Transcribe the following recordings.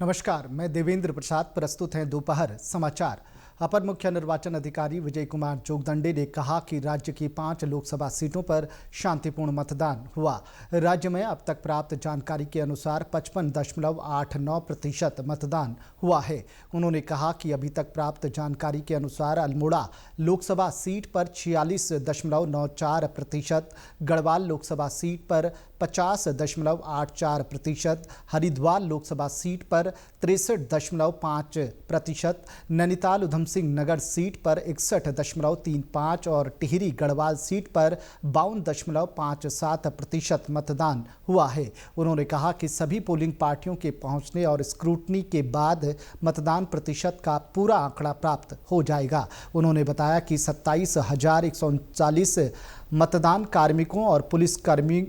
नमस्कार, मैं देवेंद्र प्रसाद। प्रस्तुत हैं दोपहर समाचार। अपर मुख्य निर्वाचन अधिकारी विजय कुमार जोगदंडे ने कहा कि राज्य की 5 लोकसभा सीटों पर शांतिपूर्ण मतदान हुआ। राज्य में अब तक प्राप्त जानकारी के अनुसार 55.89% मतदान हुआ है। उन्होंने कहा कि अभी तक प्राप्त जानकारी के अनुसार अल्मोड़ा लोकसभा सीट पर 46.94%, गढ़वाल लोकसभा सीट पर 50.84%, हरिद्वार लोकसभा सीट पर 63.5%, नैनीताल उधम सिंह नगर सीट पर 61.35% और टिहरी गढ़वाल सीट पर 52.57% मतदान हुआ है। उन्होंने कहा कि सभी पोलिंग पार्टियों के पहुंचने और स्क्रूटनी के बाद मतदान प्रतिशत का पूरा आंकड़ा प्राप्त हो जाएगा। उन्होंने बताया कि 27,139 मतदान कार्मिकों और पुलिस कर्मियों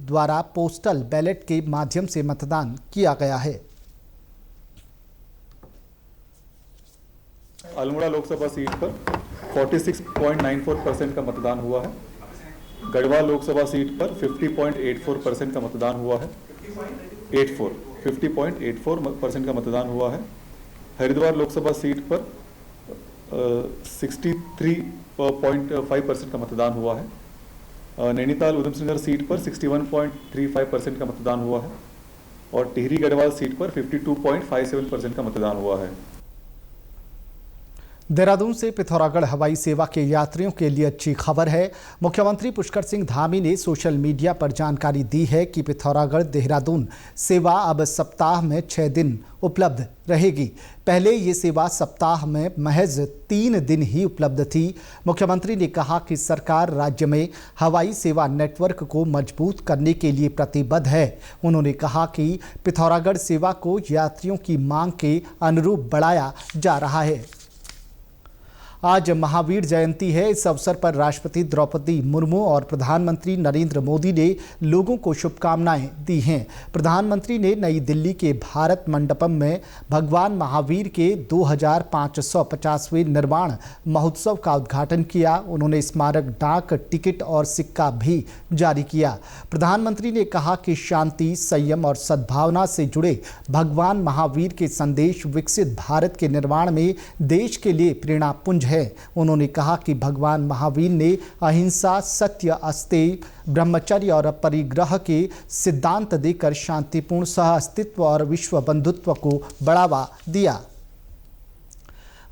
द्वारा पोस्टल बैलेट के माध्यम से मतदान किया गया है। अल्मोड़ा लोकसभा सीट पर 46.94% का मतदान हुआ है। गढ़वाल लोकसभा सीट पर 50.84% का मतदान हुआ है। 50.84% का मतदान हुआ है। हरिद्वार लोकसभा सीट पर 63.5% का मतदान हुआ है। नैनीताल उधम सिंह नगर सीट पर 61.35% का मतदान हुआ है और टिहरी गढ़वाल सीट पर 52.57% का मतदान हुआ है। देहरादून से पिथौरागढ़ हवाई सेवा के यात्रियों के लिए अच्छी खबर है। मुख्यमंत्री पुष्कर सिंह धामी ने सोशल मीडिया पर जानकारी दी है कि पिथौरागढ़ देहरादून सेवा अब सप्ताह में 6 दिन उपलब्ध रहेगी। पहले ये सेवा सप्ताह में महज 3 दिन ही उपलब्ध थी। मुख्यमंत्री ने कहा कि सरकार राज्य में हवाई सेवा नेटवर्क को मजबूत करने के लिए प्रतिबद्ध है। उन्होंने कहा कि पिथौरागढ़ सेवा को यात्रियों की मांग के अनुरूप बढ़ाया जा रहा है। आज महावीर जयंती है। इस अवसर पर राष्ट्रपति द्रौपदी मुर्मू और प्रधानमंत्री नरेंद्र मोदी ने लोगों को शुभकामनाएं दी हैं। प्रधानमंत्री ने नई दिल्ली के भारत मंडपम में भगवान महावीर के 2550वें निर्वाण महोत्सव का उद्घाटन किया। उन्होंने स्मारक डाक टिकट और सिक्का भी जारी किया। प्रधानमंत्री ने कहा कि शांति, संयम और सद्भावना से जुड़े भगवान महावीर के संदेश विकसित भारत के निर्माण में देश के लिए प्रेरणापुंज है। उन्होंने कहा कि भगवान महावीर ने अहिंसा, सत्य, अस्तेय, ब्रह्मचर्य और परिग्रह के सिद्धांत देकर शांतिपूर्ण सहअस्तित्व और विश्व बंधुत्व को बढ़ावा दिया।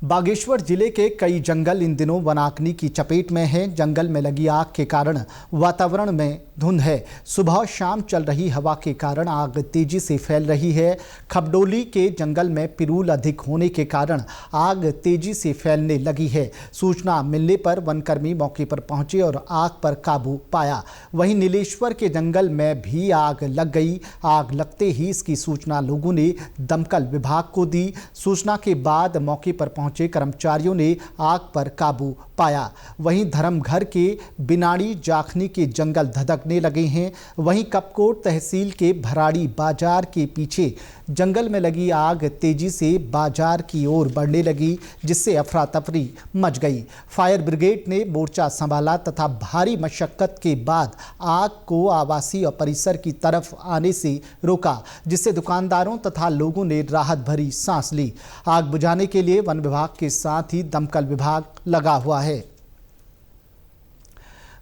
बागेश्वर जिले के कई जंगल इन दिनों वनाग्नि की चपेट में हैं। जंगल में लगी आग के कारण वातावरण में धुंध है। सुबह शाम चल रही हवा के कारण आग तेजी से फैल रही है। खबडोली के जंगल में पिरूल अधिक होने के कारण आग तेजी से फैलने लगी है। सूचना मिलने पर वनकर्मी मौके पर पहुंचे और आग पर काबू पाया। वहीं नीलेश्वर के जंगल में भी आग लग गई। आग लगते ही इसकी सूचना लोगों ने दमकल विभाग को दी। सूचना के बाद मौके पर पहुंचे कर्मचारियों ने आग पर काबू पाया। वहीं धर्मघर के बिनाड़ी जाखनी के जंगल धधकने लगे हैं। वहीं कपकोट तहसील के भराड़ी बाजार के पीछे जंगल में लगी आग तेजी से बाजार की ओर बढ़ने लगी, जिससे अफरा तफरी मच गई। फायर ब्रिगेड ने मोर्चा संभाला तथा भारी मशक्कत के बाद आग को आवासीय परिसर की तरफ आने से रोका, जिससे दुकानदारों तथा लोगों ने राहत भरी सांस ली। आग बुझाने के लिए वन विभाग के साथ ही दमकल विभाग लगा हुआ है।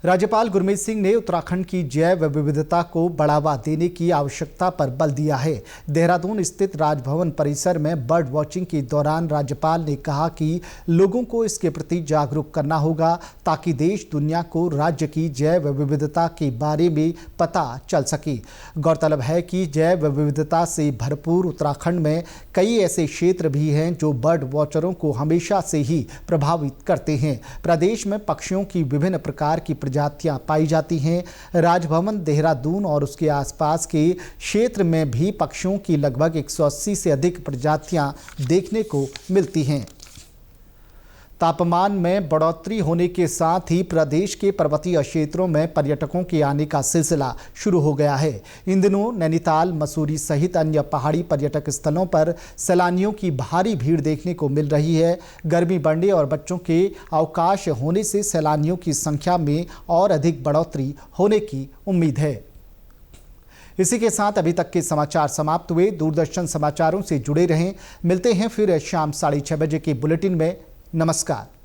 राज्यपाल गुरमीत सिंह ने उत्तराखंड की जैव विविधता को बढ़ावा देने की आवश्यकता पर बल दिया है। देहरादून स्थित राजभवन परिसर में बर्ड वॉचिंग के दौरान राज्यपाल ने कहा कि लोगों को इसके प्रति जागरूक करना होगा ताकि देश दुनिया को राज्य की जैव विविधता के बारे में पता चल सके। गौरतलब है कि जैव विविधता से भरपूर उत्तराखंड में कई ऐसे क्षेत्र भी हैं जो बर्ड वॉचरों को हमेशा से ही प्रभावित करते हैं। प्रदेश में पक्षियों की विभिन्न प्रकार की प्रजातियां पाई जाती हैं। राजभवन देहरादून और उसके आसपास के क्षेत्र में भी पक्षियों की लगभग 180 से अधिक प्रजातियां देखने को मिलती हैं। तापमान में बढ़ोतरी होने के साथ ही प्रदेश के पर्वतीय क्षेत्रों में पर्यटकों के आने का सिलसिला शुरू हो गया है। इन दिनों नैनीताल, मसूरी सहित अन्य पहाड़ी पर्यटक स्थलों पर सैलानियों की भारी भीड़ देखने को मिल रही है। गर्मी बढ़ने और बच्चों के अवकाश होने से सैलानियों की संख्या में और अधिक बढ़ोतरी होने की उम्मीद है। इसी के साथ अभी तक के समाचार समाप्त हुए। दूरदर्शन समाचारों से जुड़े रहें। मिलते हैं फिर शाम 6:30 बजे के बुलेटिन में। नमस्कार।